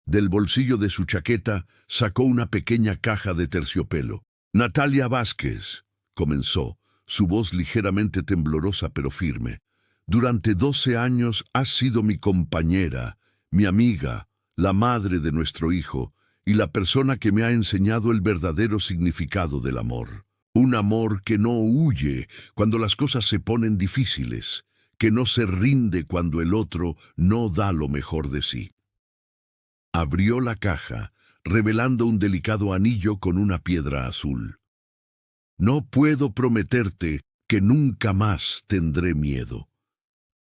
Del bolsillo de su chaqueta sacó una pequeña caja de terciopelo. «Natalia Vázquez», comenzó, su voz ligeramente temblorosa pero firme. «Durante 12 años has sido mi compañera, mi amiga, la madre de nuestro hijo y la persona que me ha enseñado el verdadero significado del amor. Un amor que no huye cuando las cosas se ponen difíciles, que no se rinde cuando el otro no da lo mejor de sí». Abrió la caja, revelando un delicado anillo con una piedra azul. «No puedo prometerte que nunca más tendré miedo.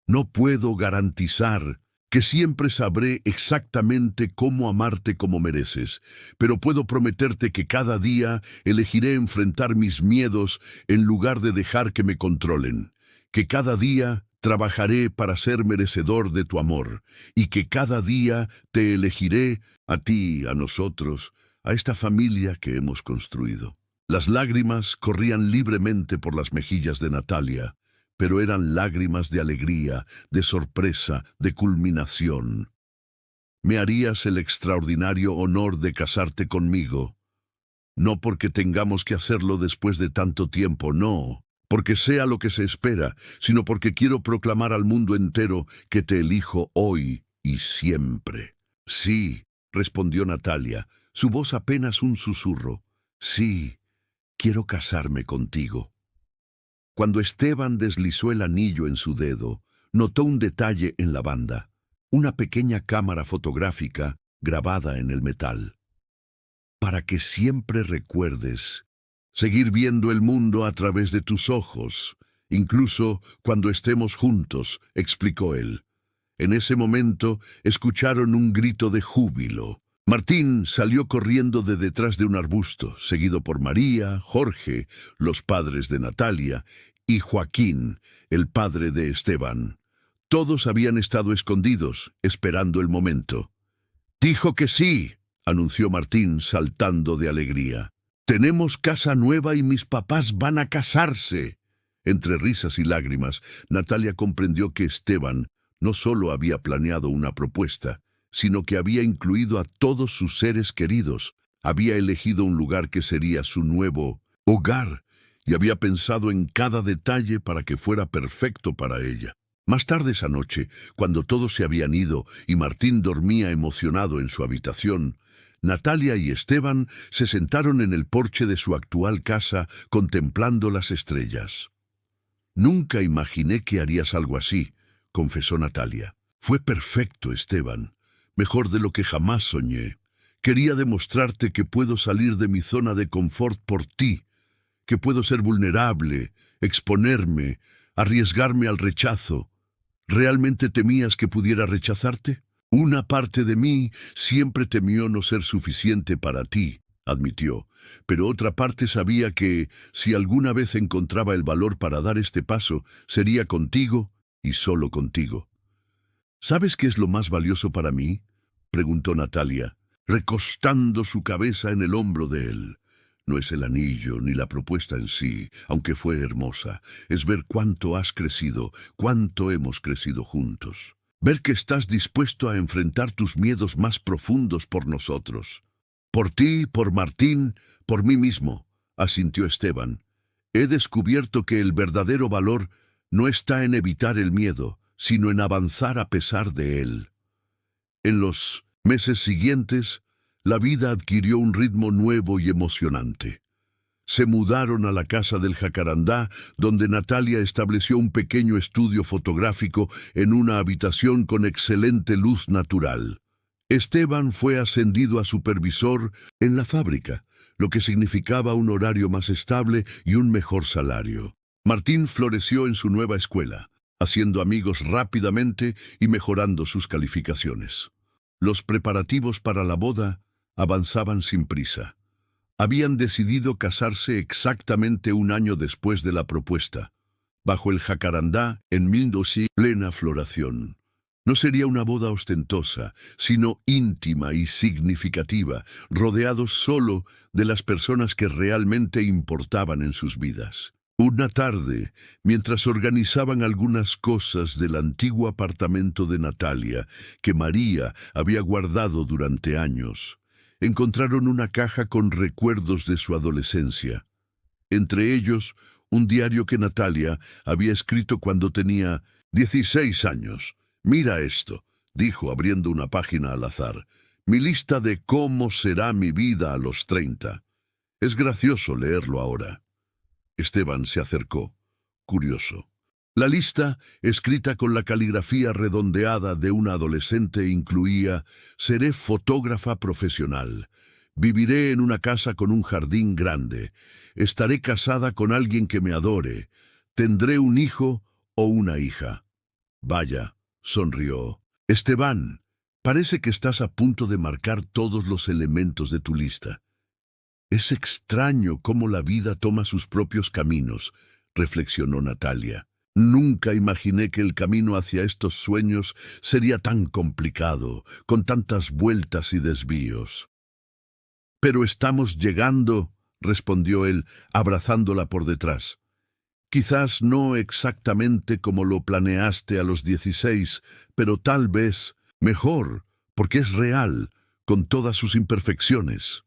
No puedo garantizar que siempre sabré exactamente cómo amarte como mereces, pero puedo prometerte que cada día elegiré enfrentar mis miedos en lugar de dejar que me controlen, que cada día trabajaré para ser merecedor de tu amor, y que cada día te elegiré a ti, a nosotros, a esta familia que hemos construido». Las lágrimas corrían libremente por las mejillas de Natalia, pero eran lágrimas de alegría, de sorpresa, de culminación. «Me harías el extraordinario honor de casarte conmigo. No porque tengamos que hacerlo después de tanto tiempo, no, porque sea lo que se espera, sino porque quiero proclamar al mundo entero que te elijo hoy y siempre». «Sí», respondió Natalia, su voz apenas un susurro. «Sí, quiero casarme contigo». Cuando Esteban deslizó el anillo en su dedo, notó un detalle en la banda, una pequeña cámara fotográfica grabada en el metal. «Para que siempre recuerdes seguir viendo el mundo a través de tus ojos, incluso cuando estemos juntos», explicó él. En ese momento escucharon un grito de júbilo. Martín salió corriendo de detrás de un arbusto, seguido por María, Jorge, los padres de Natalia, y Joaquín, el padre de Esteban. Todos habían estado escondidos, esperando el momento. «Dijo que sí», anunció Martín, saltando de alegría. «Tenemos casa nueva y mis papás van a casarse». Entre risas y lágrimas, Natalia comprendió que Esteban no solo había planeado una propuesta, sino que había incluido a todos sus seres queridos, había elegido un lugar que sería su nuevo hogar y había pensado en cada detalle para que fuera perfecto para ella. Más tarde esa noche, cuando todos se habían ido y Martín dormía emocionado en su habitación, Natalia y Esteban se sentaron en el porche de su actual casa contemplando las estrellas. «Nunca imaginé que harías algo así», confesó Natalia. «Fue perfecto, Esteban. Mejor de lo que jamás soñé. Quería demostrarte que puedo salir de mi zona de confort por ti, que puedo ser vulnerable, exponerme, arriesgarme al rechazo. ¿Realmente temías que pudiera rechazarte? Una parte de mí siempre temió no ser suficiente para ti», admitió, «pero otra parte sabía que, si alguna vez encontraba el valor para dar este paso, sería contigo y solo contigo». «¿Sabes qué es lo más valioso para mí?», preguntó Natalia, recostando su cabeza en el hombro de él. «No es el anillo ni la propuesta en sí, aunque fue hermosa. Es ver cuánto has crecido, cuánto hemos crecido juntos. Ver que estás dispuesto a enfrentar tus miedos más profundos por nosotros. Por ti, por Martín, por mí mismo», asintió Esteban. «He descubierto que el verdadero valor no está en evitar el miedo, sino en avanzar a pesar de él». En los meses siguientes, la vida adquirió un ritmo nuevo y emocionante. Se mudaron a la casa del Jacarandá, donde Natalia estableció un pequeño estudio fotográfico en una habitación con excelente luz natural. Esteban fue ascendido a supervisor en la fábrica, lo que significaba un horario más estable y un mejor salario. Martín floreció en su nueva escuela, haciendo amigos rápidamente y mejorando sus calificaciones. Los preparativos para la boda avanzaban sin prisa. Habían decidido casarse exactamente un año después de la propuesta, bajo el jacarandá en 1200, plena floración. No sería una boda ostentosa, sino íntima y significativa, rodeados solo de las personas que realmente importaban en sus vidas. Una tarde, mientras organizaban algunas cosas del antiguo apartamento de Natalia, que María había guardado durante años, encontraron una caja con recuerdos de su adolescencia. Entre ellos, un diario que Natalia había escrito cuando tenía 16 años. «Mira esto», dijo abriendo una página al azar. «Mi lista de cómo será mi vida a los 30. Es gracioso leerlo ahora». Esteban se acercó, curioso. La lista, escrita con la caligrafía redondeada de una adolescente, incluía: «Seré fotógrafa profesional. Viviré en una casa con un jardín grande. Estaré casada con alguien que me adore. Tendré un hijo o una hija». «Vaya», sonrió. «Esteban, parece que estás a punto de marcar todos los elementos de tu lista». «Es extraño cómo la vida toma sus propios caminos», reflexionó Natalia. «Nunca imaginé que el camino hacia estos sueños sería tan complicado, con tantas vueltas y desvíos». «Pero estamos llegando», respondió él, abrazándola por detrás. «Quizás no exactamente como lo planeaste a los 16, pero tal vez mejor, porque es real, con todas sus imperfecciones».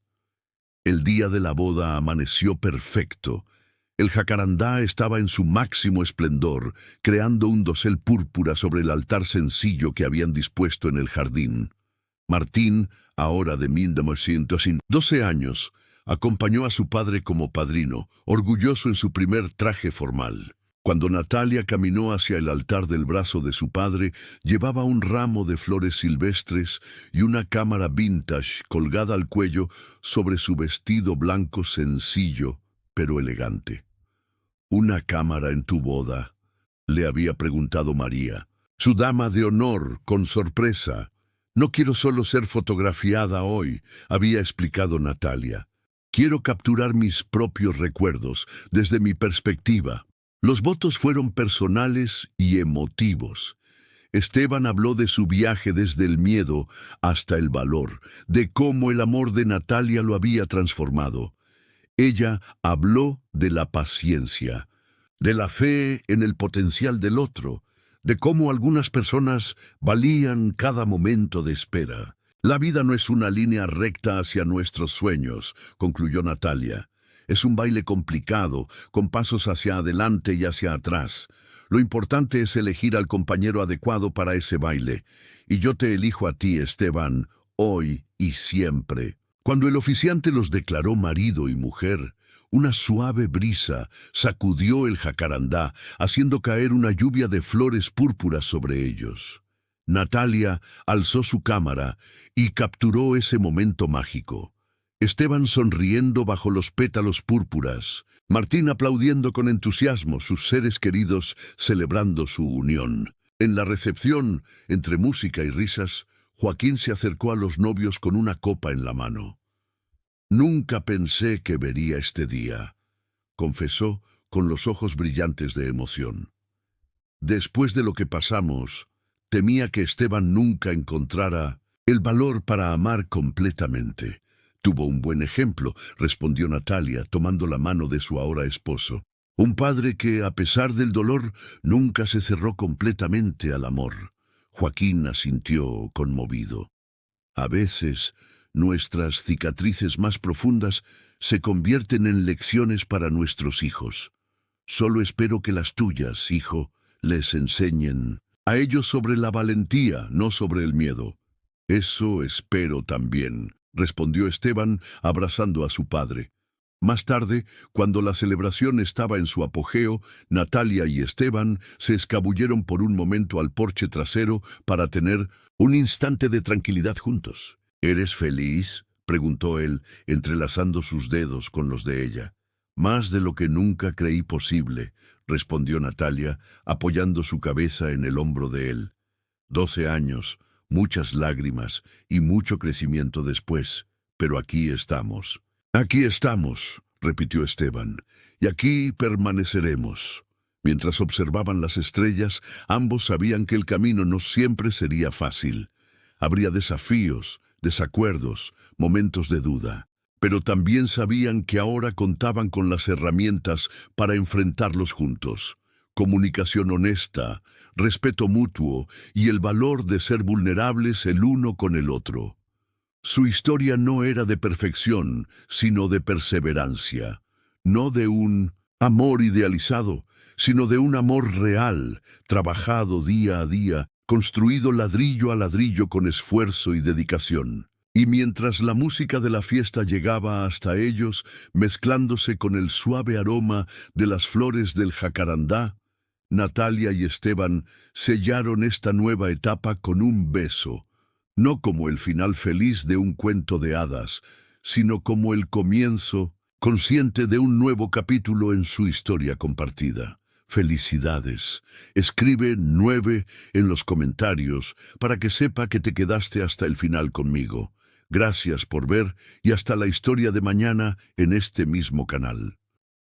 El día de la boda amaneció perfecto. El jacarandá estaba en su máximo esplendor, creando un dosel púrpura sobre el altar sencillo que habían dispuesto en el jardín. Martín, ahora de 12 años, acompañó a su padre como padrino, orgulloso en su primer traje formal. Cuando Natalia caminó hacia el altar del brazo de su padre, llevaba un ramo de flores silvestres y una cámara vintage colgada al cuello sobre su vestido blanco sencillo, pero elegante. «¿Una cámara en tu boda?», le había preguntado María. Su dama de honor, con sorpresa. «No quiero solo ser fotografiada hoy», había explicado Natalia. «Quiero capturar mis propios recuerdos, desde mi perspectiva». Los votos fueron personales y emotivos. Esteban habló de su viaje desde el miedo hasta el valor, de cómo el amor de Natalia lo había transformado. Ella habló de la paciencia, de la fe en el potencial del otro, de cómo algunas personas valían cada momento de espera. «La vida no es una línea recta hacia nuestros sueños», concluyó Natalia. «Es un baile complicado, con pasos hacia adelante y hacia atrás. Lo importante es elegir al compañero adecuado para ese baile. Y yo te elijo a ti, Esteban, hoy y siempre». Cuando el oficiante los declaró marido y mujer, una suave brisa sacudió el jacarandá, haciendo caer una lluvia de flores púrpuras sobre ellos. Natalia alzó su cámara y capturó ese momento mágico. Esteban sonriendo bajo los pétalos púrpuras, Martín aplaudiendo con entusiasmo, sus seres queridos celebrando su unión. En la recepción, entre música y risas, Joaquín se acercó a los novios con una copa en la mano. «Nunca pensé que vería este día», confesó con los ojos brillantes de emoción. «Después de lo que pasamos, temía que Esteban nunca encontrara el valor para amar completamente». «Tuvo un buen ejemplo», respondió Natalia, tomando la mano de su ahora esposo. «Un padre que, a pesar del dolor, nunca se cerró completamente al amor». Joaquín asintió conmovido. «A veces, nuestras cicatrices más profundas se convierten en lecciones para nuestros hijos. Solo espero que las tuyas, hijo, les enseñen a ellos sobre la valentía, no sobre el miedo». «Eso espero también», respondió Esteban, abrazando a su padre. Más tarde, cuando la celebración estaba en su apogeo, Natalia y Esteban se escabulleron por un momento al porche trasero para tener un instante de tranquilidad juntos. «¿Eres feliz?», preguntó él, entrelazando sus dedos con los de ella. «Más de lo que nunca creí posible», respondió Natalia, apoyando su cabeza en el hombro de él. 12 años, muchas lágrimas y mucho crecimiento después, pero aquí estamos. «Aquí estamos», repitió Esteban, «y aquí permaneceremos». Mientras observaban las estrellas, ambos sabían que el camino no siempre sería fácil. Habría desafíos, desacuerdos, momentos de duda. pero también sabían que ahora contaban con las herramientas para enfrentarlos juntos. Comunicación honesta, respeto mutuo y el valor de ser vulnerables el uno con el otro. Su historia no era de perfección, sino de perseverancia, no de un amor idealizado, sino de un amor real, trabajado día a día, construido ladrillo a ladrillo con esfuerzo y dedicación. Y mientras la música de la fiesta llegaba hasta ellos, mezclándose con el suave aroma de las flores del jacarandá, Natalia y Esteban sellaron esta nueva etapa con un beso, no como el final feliz de un cuento de hadas, sino como el comienzo consciente de un nuevo capítulo en su historia compartida. Felicidades. Escribe 9 en los comentarios para que sepa que te quedaste hasta el final conmigo. Gracias por ver y hasta la historia de mañana en este mismo canal.